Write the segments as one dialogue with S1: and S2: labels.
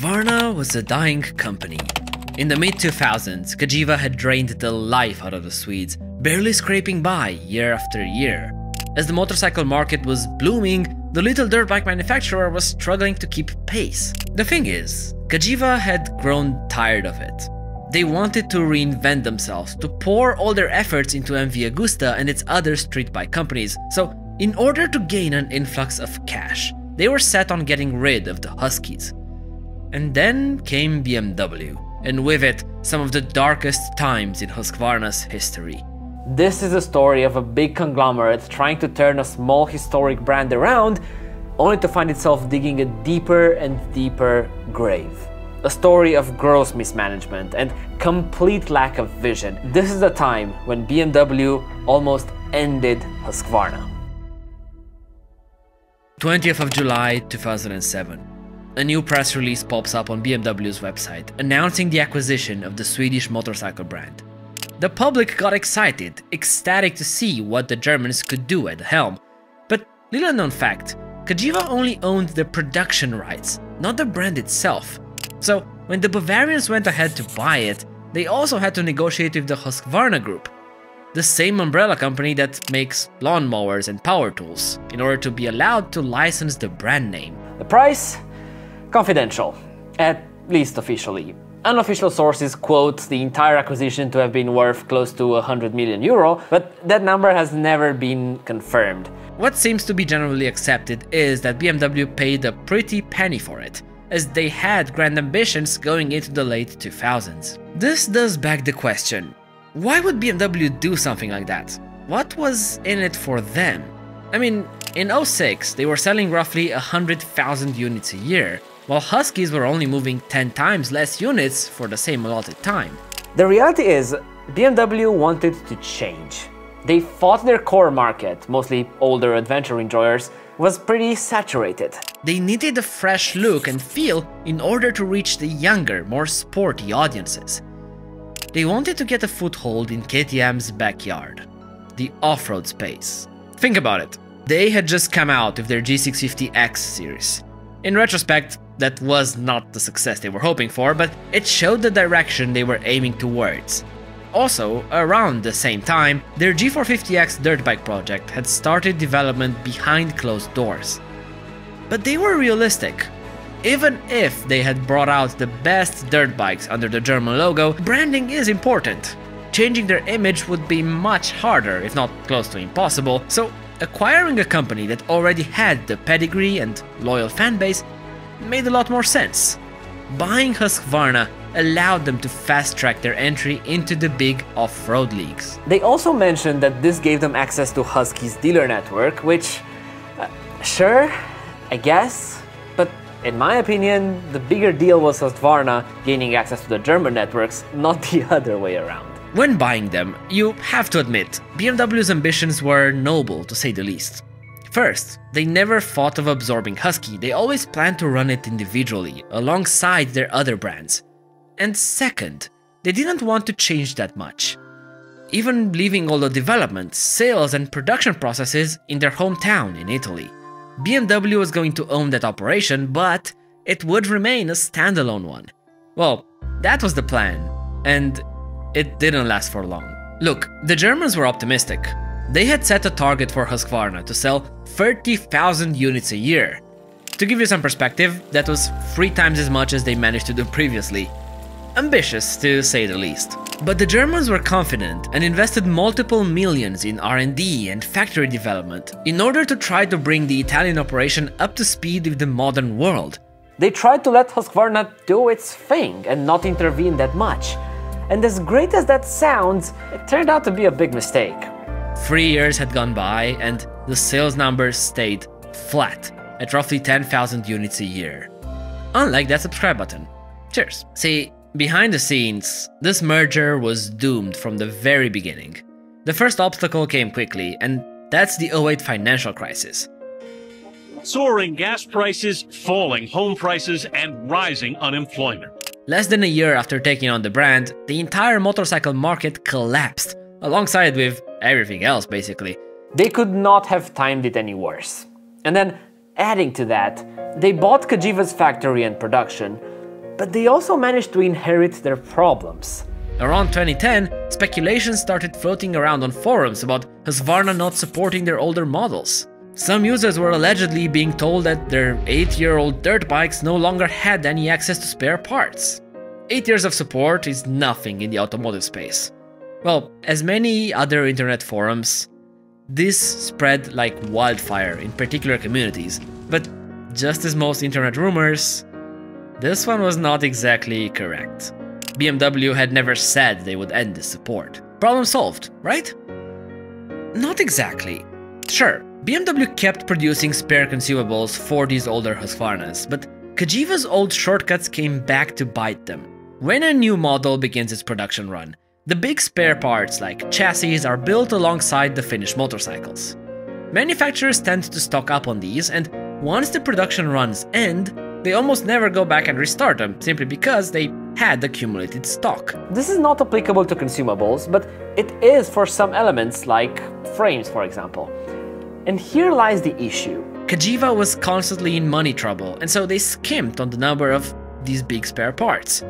S1: Husqvarna was a dying company. In the mid-2000s, Cagiva had drained the life out of the Swedes, barely scraping by year after year. As the motorcycle market was blooming, the little dirt bike manufacturer was struggling to keep pace. The thing is, Cagiva had grown tired of it. They wanted to reinvent themselves, to pour all their efforts into MV Agusta and its other street bike companies, so in order to gain an influx of cash, they were set on getting rid of the Huskies. And then came BMW, and with it, some of the darkest times in Husqvarna's history.
S2: This is a story of a big conglomerate trying to turn a small historic brand around, only to find itself digging a deeper and deeper grave. A story of gross mismanagement and complete lack of vision. This is the time when BMW almost ended Husqvarna.
S1: 20th of July 2007. A new press release pops up on BMW's website, announcing the acquisition of the Swedish motorcycle brand. The public got excited, ecstatic to see what the Germans could do at the helm. But little known fact, Cagiva only owned the production rights, not the brand itself. So when the Bavarians went ahead to buy it, they also had to negotiate with the Husqvarna group, the same umbrella company that makes lawnmowers and power tools, in order to be allowed to license the brand name.
S2: The price? Confidential, at least officially. Unofficial sources quote the entire acquisition to have been worth close to 100 million euro, but that number has never been confirmed.
S1: What seems to be generally accepted is that BMW paid a pretty penny for it, as they had grand ambitions going into the late 2000s. This does beg the question, why would BMW do something like that? What was in it for them? I mean, in 2006 they were selling roughly 100,000 units a year, while Huskies were only moving 10 times less units for the same allotted time.
S2: The reality is, BMW wanted to change. They thought their core market, mostly older adventure enjoyers, was pretty saturated.
S1: They needed a fresh look and feel in order to reach the younger, more sporty audiences. They wanted to get a foothold in KTM's backyard, the off-road space. Think about it. They had just come out with their G650X series. In retrospect, that was not the success they were hoping for, but it showed the direction they were aiming towards. Also, around the same time, their G450X dirt bike project had started development behind closed doors. But they were realistic. Even if they had brought out the best dirt bikes under the German logo, branding is important. Changing their image would be much harder, if not close to impossible, so acquiring a company that already had the pedigree and loyal fanbase made a lot more sense. Buying Husqvarna allowed them to fast-track their entry into the big off-road leagues.
S2: They also mentioned that this gave them access to Husky's dealer network, which, sure, I guess, but in my opinion, the bigger deal was Husqvarna gaining access to the German networks, not the other way around.
S1: When buying them, you have to admit, BMW's ambitions were noble, to say the least. First, they never thought of absorbing Husky, they always planned to run it individually, alongside their other brands. And second, they didn't want to change that much. Even leaving all the development, sales and production processes in their hometown in Italy. BMW was going to own that operation, but it would remain a standalone one. Well, that was the plan, and it didn't last for long. Look, the Germans were optimistic. They had set a target for Husqvarna to sell 30,000 units a year. To give you some perspective, that was 3 times as much as they managed to do previously. Ambitious, to say the least. But the Germans were confident and invested multiple millions in R&D and factory development in order to try to bring the Italian operation up to speed with the modern world.
S2: They tried to let Husqvarna do its thing and not intervene that much. And as great as that sounds, it turned out to be a big mistake.
S1: 3 years had gone by and the sales numbers stayed flat at roughly 10,000 units a year. Unlike that subscribe button. Cheers. See, behind the scenes, this merger was doomed from the very beginning. The first obstacle came quickly, and that's the 2008 financial crisis.
S3: Soaring gas prices, falling home prices, and rising unemployment.
S1: Less than a year after taking on the brand, the entire motorcycle market collapsed, alongside with everything else basically.
S2: They could not have timed it any worse. And then, adding to that, they bought Cagiva's factory and production, but they also managed to inherit their problems.
S1: Around 2010, speculation started floating around on forums about Husqvarna not supporting their older models. Some users were allegedly being told that their 8-year-old dirt bikes no longer had any access to spare parts. 8 years of support is nothing in the automotive space. Well, as many other internet forums, this spread like wildfire in particular communities, but just as most internet rumors, this one was not exactly correct. BMW had never said they would end this support. Problem solved, right? Not exactly. Sure, BMW kept producing spare consumables for these older Husqvarnas, but Cagiva's old shortcuts came back to bite them. When a new model begins its production run, the big spare parts like chassis are built alongside the finished motorcycles. Manufacturers tend to stock up on these, and once the production runs end, they almost never go back and restart them, simply because they had accumulated stock.
S2: This is not applicable to consumables, but it is for some elements like frames, for example. And here lies the issue.
S1: Cagiva was constantly in money trouble, and so they skimped on the number of these big spare parts.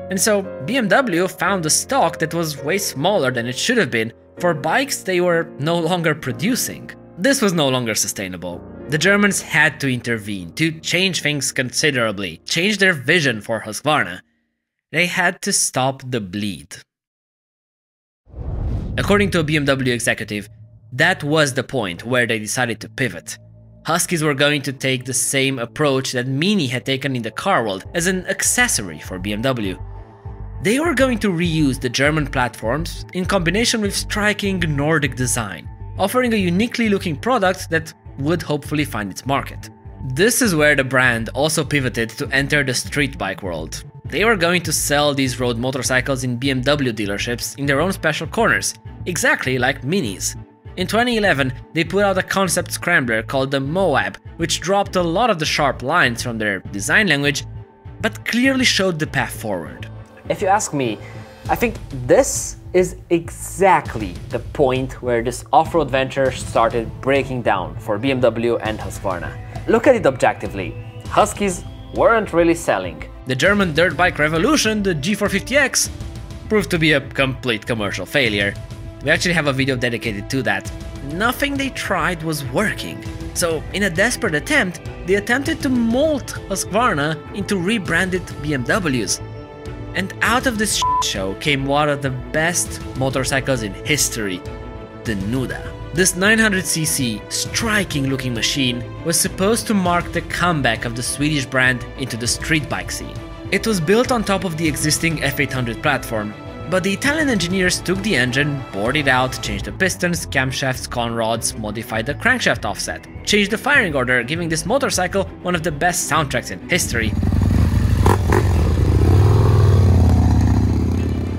S1: And so BMW found a stock that was way smaller than it should have been for bikes they were no longer producing. This was no longer sustainable. The Germans had to intervene to change things considerably, change their vision for Husqvarna. They had to stop the bleed. According to a BMW executive, that was the point where they decided to pivot. Huskies were going to take the same approach that Mini had taken in the car world as an accessory for BMW. They were going to reuse the German platforms in combination with striking Nordic design, offering a uniquely looking product that would hopefully find its market. This is where the brand also pivoted to enter the street bike world. They were going to sell these road motorcycles in BMW dealerships in their own special corners, exactly like Minis. In 2011, they put out a concept scrambler called the Moab, which dropped a lot of the sharp lines from their design language, but clearly showed the path forward.
S2: If you ask me, I think this is exactly the point where this off-road venture started breaking down for BMW and Husqvarna. Look at it objectively. Huskies weren't really selling.
S1: The German dirt bike revolution, the G450X, proved to be a complete commercial failure. We actually have a video dedicated to that. Nothing they tried was working. So, in a desperate attempt, they attempted to mold Husqvarna into rebranded BMWs. And out of this show came one of the best motorcycles in history, the Nuda. This 900cc, striking looking machine was supposed to mark the comeback of the Swedish brand into the street bike scene. It was built on top of the existing F800 platform, but the Italian engineers took the engine, bored it out, changed the pistons, camshafts, conrods, modified the crankshaft offset, changed the firing order, giving this motorcycle one of the best soundtracks in history.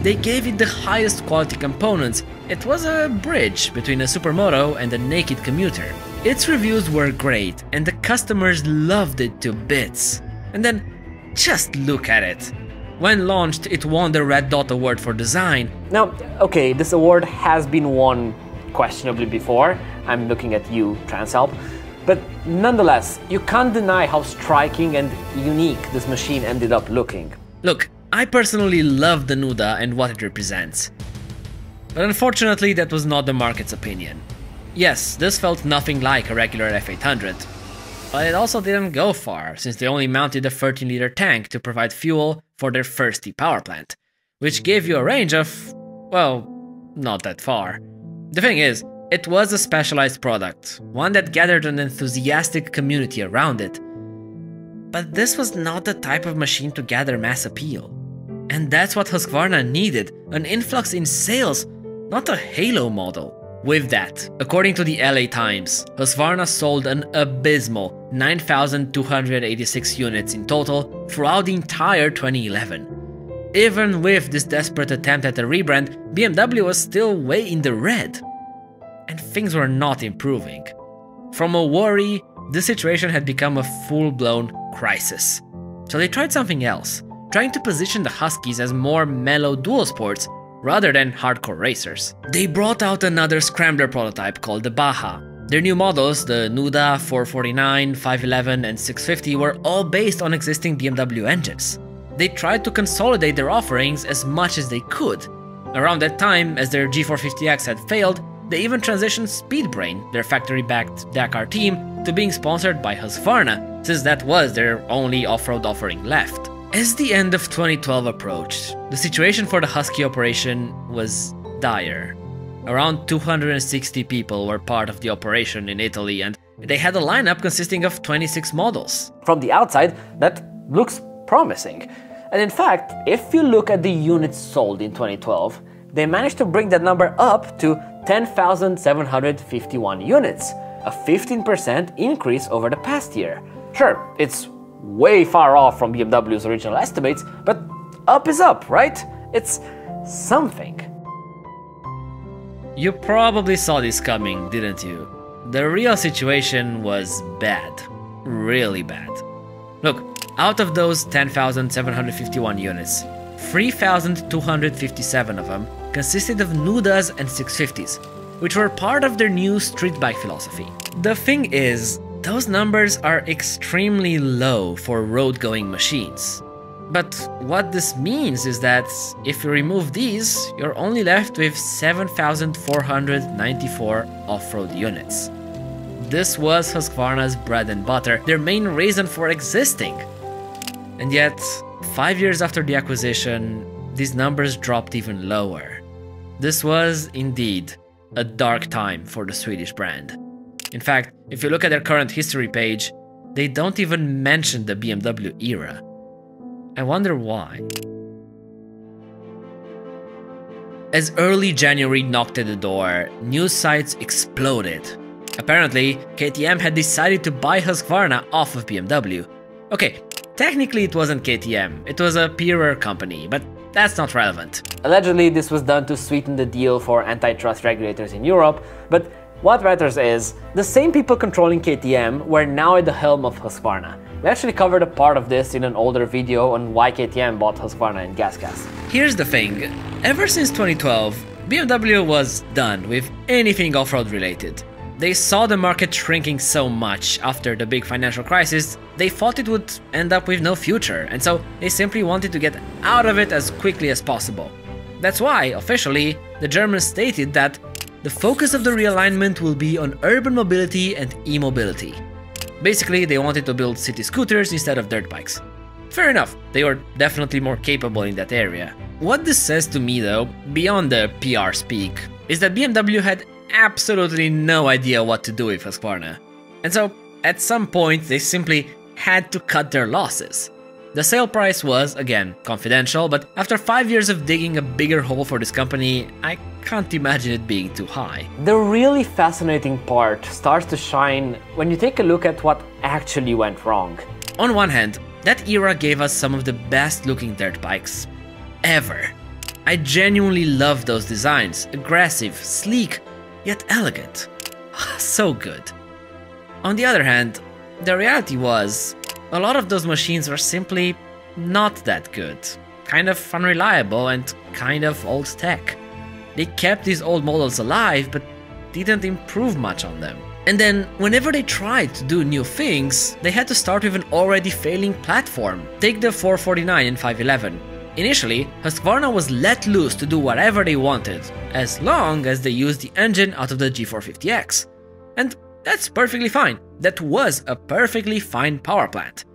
S1: They gave it the highest quality components. It was a bridge between a supermoto and a naked commuter. Its reviews were great, and the customers loved it to bits. And then, just look at it. When launched, it won the Red Dot Award for design.
S2: Now, okay, this award has been won questionably before. I'm looking at you, Transhelp. But nonetheless, you can't deny how striking and unique this machine ended up looking.
S1: Look, I personally love the Nuda and what it represents. But unfortunately, that was not the market's opinion. Yes, this felt nothing like a regular F800. But it also didn't go far, since they only mounted a 13-liter tank to provide fuel for their thirsty power plant, which gave you a range of, well, not that far. The thing is, it was a specialized product, one that gathered an enthusiastic community around it. But this was not the type of machine to gather mass appeal. And that's what Husqvarna needed, an influx in sales, not a halo model. With that, according to the LA Times, Husqvarna sold an abysmal 9,286 units in total throughout the entire 2011. Even with this desperate attempt at a rebrand, BMW was still way in the red. And things were not improving. From a worry, the situation had become a full-blown crisis. So they tried something else, trying to position the Huskies as more mellow dual sports rather than hardcore racers. They brought out another scrambler prototype called the Baja. Their new models, the Nuda 449, 511 and 650, were all based on existing BMW engines. they tried to consolidate their offerings as much as they could. Around that time, as their G450X had failed, they even transitioned Speedbrain, their factory-backed Dakar team, to being sponsored by Husqvarna, since that was their only off-road offering left. As the end of 2012 approached, the situation for the Husky operation was dire. Around 260 people were part of the operation in Italy, and they had a lineup consisting of 26 models.
S2: From the outside, that looks promising. And in fact, if you look at the units sold in 2012, they managed to bring that number up to 10,751 units, a 15% increase over the past year. Sure, it's way far off from BMW's original estimates, but up is up, right? It's something.
S1: You probably saw this coming, didn't you? The real situation was bad. Really bad. Look, out of those 10,751 units, 3,257 of them consisted of Nudas and 650s, which were part of their new street bike philosophy. The thing is, those numbers are extremely low for road-going machines. But what this means is that if you remove these, you're only left with 7,494 off-road units. This was Husqvarna's bread and butter, their main reason for existing. And yet, 5 years after the acquisition, these numbers dropped even lower. This was, indeed, a dark time for the Swedish brand. In fact, if you look at their current history page, they don't even mention the BMW era. I wonder why. As early January knocked at the door, news sites exploded. Apparently, KTM had decided to buy Husqvarna off of BMW. Okay, technically it wasn't KTM, it was a peer company, but that's not relevant.
S2: Allegedly, this was done to sweeten the deal for antitrust regulators in Europe, but what matters is, the same people controlling KTM were now at the helm of Husqvarna. We actually covered a part of this in an older video on why KTM bought Husqvarna and GasGas.
S1: Here's the thing, ever since 2012, BMW was done with anything off-road related. They saw the market shrinking so much after the big financial crisis, they thought it would end up with no future, and so they simply wanted to get out of it as quickly as possible. That's why, officially, the Germans stated that the focus of the realignment will be on urban mobility and e-mobility. Basically, they wanted to build city scooters instead of dirt bikes. Fair enough, they were definitely more capable in that area. What this says to me though, beyond the PR speak, is that BMW had absolutely no idea what to do with Husqvarna. And so, at some point, they simply had to cut their losses. The sale price was, again, confidential, but after 5 years of digging a bigger hole for this company, I can't imagine it being too high.
S2: The really fascinating part starts to shine when you take a look at what actually went wrong.
S1: On one hand, that era gave us some of the best looking dirt bikes ever. I genuinely love those designs, aggressive, sleek, yet elegant. So good. On the other hand, the reality was, a lot of those machines were simply not that good. Kind of unreliable and kind of old tech. They kept these old models alive, but didn't improve much on them. And then, whenever they tried to do new things, they had to start with an already failing platform. Take the 449 and 511. Initially, Husqvarna was let loose to do whatever they wanted, as long as they used the engine out of the G450X. And that's perfectly fine. That was a perfectly fine power plant.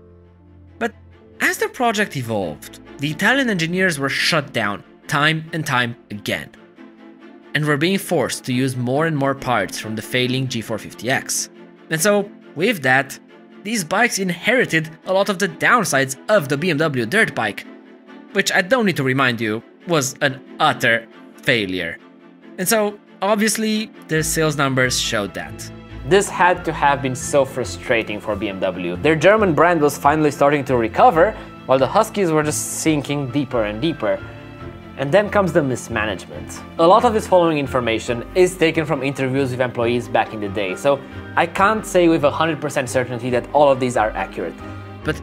S1: But as the project evolved, the Italian engineers were shut down time and time again, and were being forced to use more and more parts from the failing G450X. And so, with that, these bikes inherited a lot of the downsides of the BMW dirt bike, which I don't need to remind you, was an utter failure. And so, obviously, their sales numbers showed that.
S2: This had to have been so frustrating for BMW. Their German brand was finally starting to recover, while the Huskies were just sinking deeper and deeper. And then comes the mismanagement. A lot of this following information is taken from interviews with employees back in the day, so I can't say with 100% certainty that all of these are accurate.
S1: But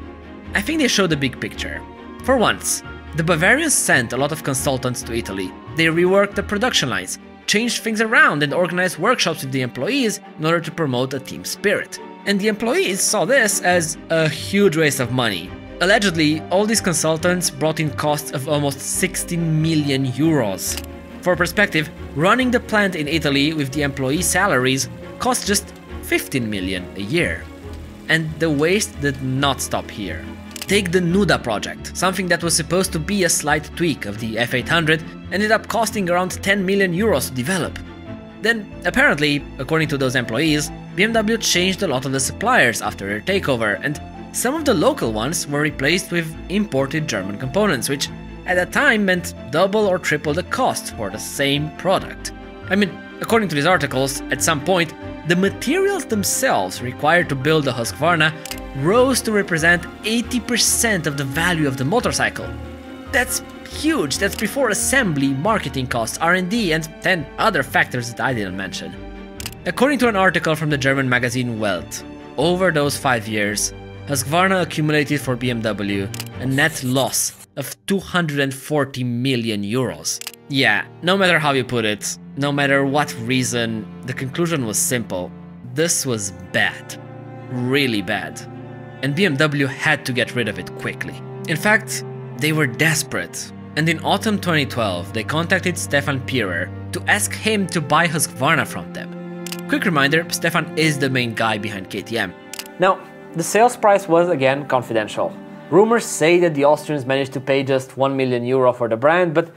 S1: I think they show the big picture. For once, the Bavarians sent a lot of consultants to Italy. They reworked the production lines, changed things around and organized workshops with the employees in order to promote a team spirit. And the employees saw this as a huge waste of money. Allegedly, all these consultants brought in costs of almost 16 million euros. For perspective, running the plant in Italy with the employee salaries cost just 15 million a year. And the waste did not stop here. Take the Nuda project, something that was supposed to be a slight tweak of the F800, ended up costing around 10 million euros to develop. Then, apparently, according to those employees, BMW changed a lot of the suppliers after their takeover, and some of the local ones were replaced with imported German components, which at that time meant double or triple the cost for the same product. I mean, according to these articles, at some point, the materials themselves required to build the Husqvarna rose to represent 80% of the value of the motorcycle. That's huge, that's before assembly, marketing costs, R&D, and 10 other factors that I didn't mention. According to an article from the German magazine Welt, over those 5 years, Husqvarna accumulated for BMW a net loss of 240 million euros. Yeah, no matter how you put it, no matter what reason, the conclusion was simple. This was bad. Really bad. And BMW had to get rid of it quickly. In fact, they were desperate. And in autumn 2012, they contacted Stefan Pierer to ask him to buy Husqvarna from them. Quick reminder, Stefan is the main guy behind KTM.
S2: Now, the sales price was again confidential. Rumors say that the Austrians managed to pay just 1 million euro for the brand, but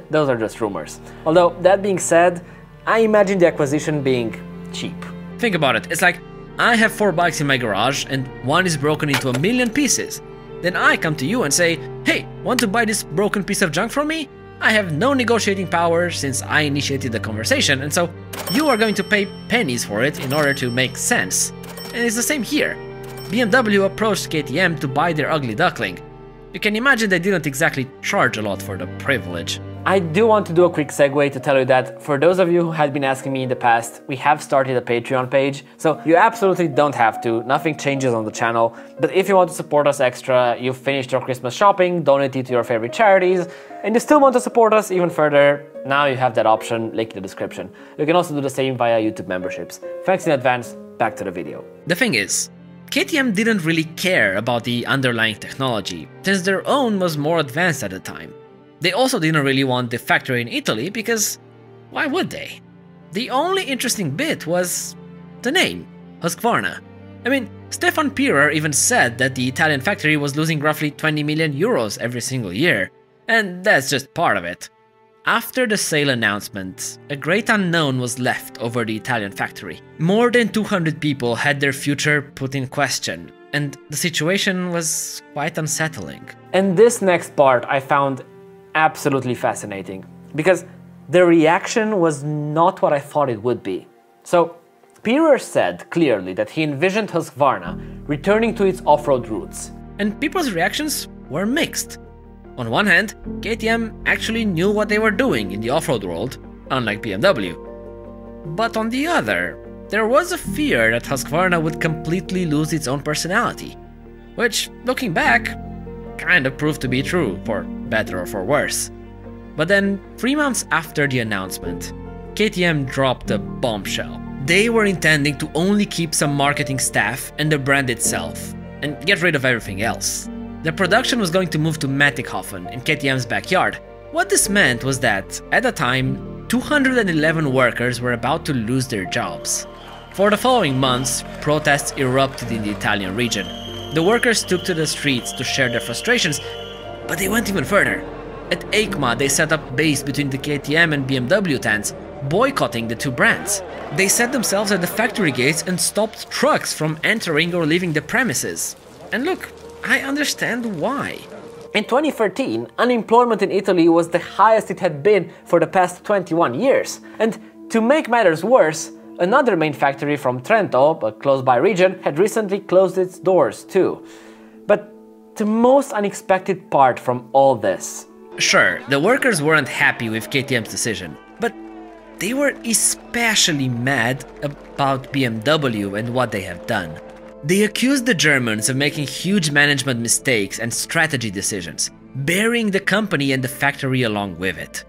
S2: those are just rumors. Although, that being said, I imagine the acquisition being cheap.
S1: Think about it, it's like I have 4 bikes in my garage and one is broken into 1 million pieces. Then I come to you and say, hey, want to buy this broken piece of junk from me? I have no negotiating power since I initiated the conversation, and so you are going to pay pennies for it in order to make sense. And it's the same here. BMW approached KTM to buy their ugly duckling. You can imagine they didn't exactly charge a lot for the privilege.
S2: I do want to do a quick segue to tell you that for those of you who had been asking me in the past, we have started a Patreon page, so you absolutely don't have to, nothing changes on the channel, but if you want to support us extra, you've finished your Christmas shopping, donate it to your favorite charities, and you still want to support us even further, now you have that option, link in the description. You can also do the same via YouTube memberships. Thanks in advance, back to the video.
S1: The thing is, KTM didn't really care about the underlying technology, since their own was more advanced at the time. They also didn't really want the factory in Italy because why would they? The only interesting bit was the name, Husqvarna. I mean, Stefan Pierer even said that the Italian factory was losing roughly 20 million euros every single year, and that's just part of it. After the sale announcement, a great unknown was left over the Italian factory. More than 200 people had their future put in question, and the situation was quite unsettling.
S2: And this next part I found absolutely fascinating, because the reaction was not what I thought it would be. So, Pierer said clearly that he envisioned Husqvarna returning to its off-road roots.
S1: And people's reactions were mixed. On one hand, KTM actually knew what they were doing in the off-road world, unlike BMW. But on the other, there was a fear that Husqvarna would completely lose its own personality, which, looking back, kind of proved to be true, for better or for worse. But then, 3 months after the announcement, KTM dropped a bombshell. They were intending to only keep some marketing staff and the brand itself, and get rid of everything else. The production was going to move to Mattighofen in KTM's backyard. What this meant was that, at the time, 211 workers were about to lose their jobs. For the following months, protests erupted in the Italian region. The workers took to the streets to share their frustrations, but they went even further. At EICMA, they set up base between the KTM and BMW tents, boycotting the two brands. They set themselves at the factory gates and stopped trucks from entering or leaving the premises. And look, I understand why.
S2: In 2013, unemployment in Italy was the highest it had been for the past 21 years. And to make matters worse, another main factory from Trento, a close-by region, had recently closed its doors too. But the most unexpected part from all this.
S1: Sure, the workers weren't happy with KTM's decision, but they were especially mad about BMW and what they have done. They accused the Germans of making huge management mistakes and strategy decisions, burying the company and the factory along with it.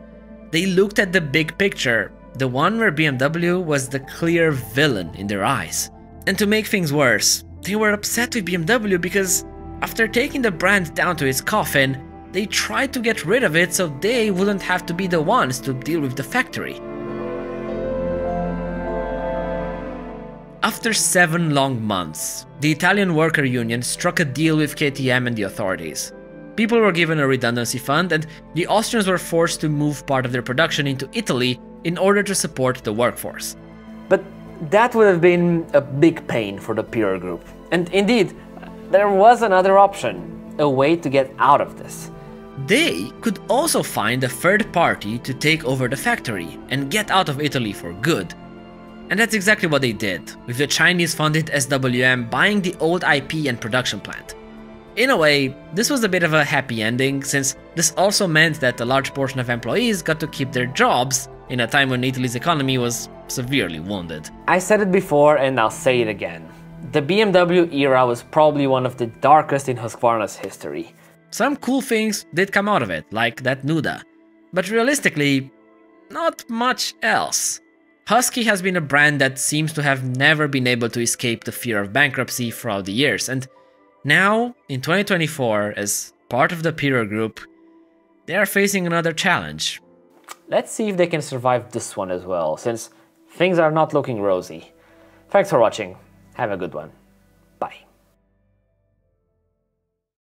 S1: They looked at the big picture, the one where BMW was the clear villain in their eyes. And to make things worse, they were upset with BMW because After taking the brand down to its coffin, they tried to get rid of it so they wouldn't have to be the ones to deal with the factory. After 7 long months, the Italian worker union struck a deal with KTM and the authorities. People were given a redundancy fund, and the Austrians were forced to move part of their production into Italy in order to support the workforce.
S2: But that would have been a big pain for the peer group. And indeed, there was another option, a way to get out of this.
S1: They could also find a third party to take over the factory and get out of Italy for good. And that's exactly what they did, with the Chinese-funded SWM buying the old IP and production plant. In a way, this was a bit of a happy ending, since this also meant that a large portion of employees got to keep their jobs in a time when Italy's economy was severely wounded.
S2: I said it before and I'll say it again. The BMW era was probably one of the darkest in Husqvarna's history.
S1: Some cool things did come out of it, like that Nuda. But realistically, not much else. Husky has been a brand that seems to have never been able to escape the fear of bankruptcy throughout the years, and now, in 2024, as part of the peer group, they are facing another challenge.
S2: Let's see if they can survive this one as well, since things are not looking rosy. Thanks for watching. Have a good one.